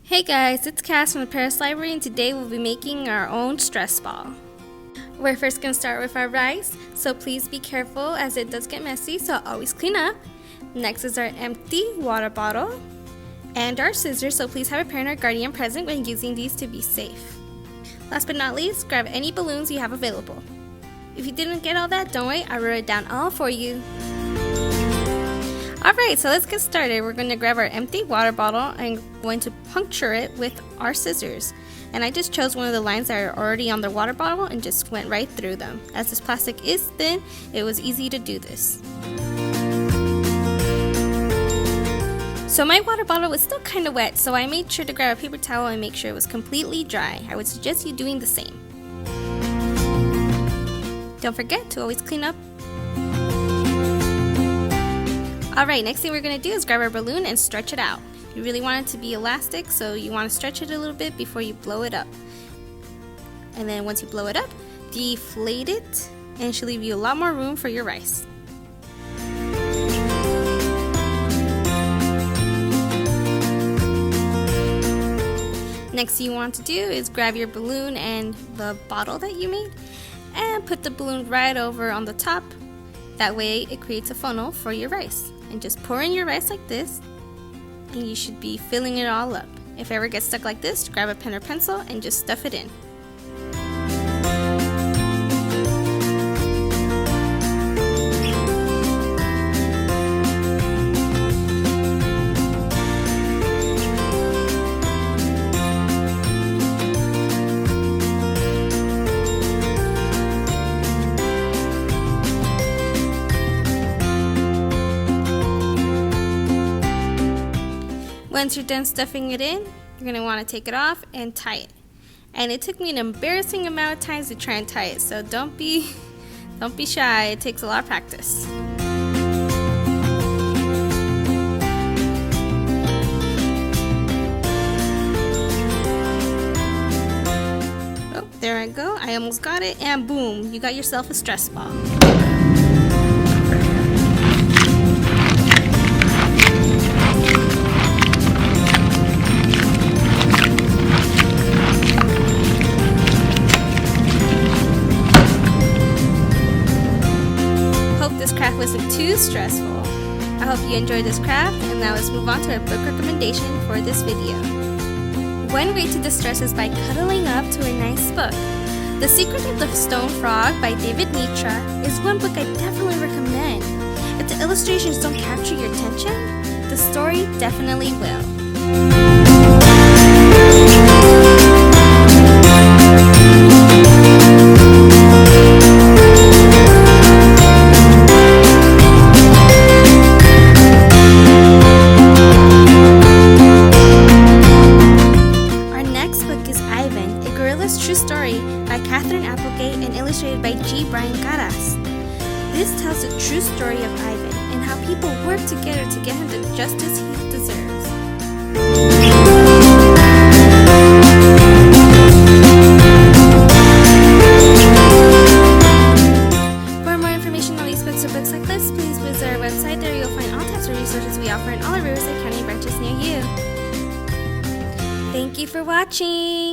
Hey guys, it's Cass from the Perris Library, and today we'll be making our own stress ball. We're first going to start with our rice, so please be careful as it does get messy, so always clean up. Next is our empty water bottle and our scissors, so please have a parent or guardian present when using these to be safe. Last but not least, grab any balloons you have available. If you didn't get all that, don't worry, I wrote it down all for you. Alright, so let's get started. We're going to grab our empty water bottle and going to puncture it with our scissors. And I just chose one of the lines that are already on the water bottle and just went right through them. As this plastic is thin, it was easy to do this. So my water bottle was still kind of wet, so I made sure to grab a paper towel and make sure it was completely dry. I would suggest you doing the same. Don't forget to always clean up. Alright, next thing we're going to do is grab our balloon and stretch it out. You really want it to be elastic, so you want to stretch it a little bit before you blow it up. And then once you blow it up, deflate it, and it should leave you a lot more room for your rice. Next thing you want to do is grab your balloon and the bottle that you made, and put the balloon right over on the top. That way it creates a funnel for your rice. And just pour in your rice like this, and you should be filling it all up. If it ever gets stuck like this, grab a pen or pencil and just stuff it in. Once you're done stuffing it in, you're going to want to take it off and tie it. And it took me an embarrassing amount of times to try and tie it, so don't be shy. It takes a lot of practice. Oh, there I go. I almost got it, and boom, you got yourself a stress ball. This craft wasn't too stressful. I hope you enjoyed this craft, and now let's move on to our book recommendation for this video. One way to distress is by cuddling up to a nice book. The Secret of the Stone Frog by David Mitra is one book I definitely recommend. If the illustrations don't capture your attention, the story definitely will. True Story by Catherine Applegate and illustrated by G. Brian Caras. This tells the true story of Ivan and how people work together to get him the justice he deserves. For more information on these books or books like this, please visit our website. There you'll find all types of resources we offer in all our Riverside County branches near you. Thank you for watching!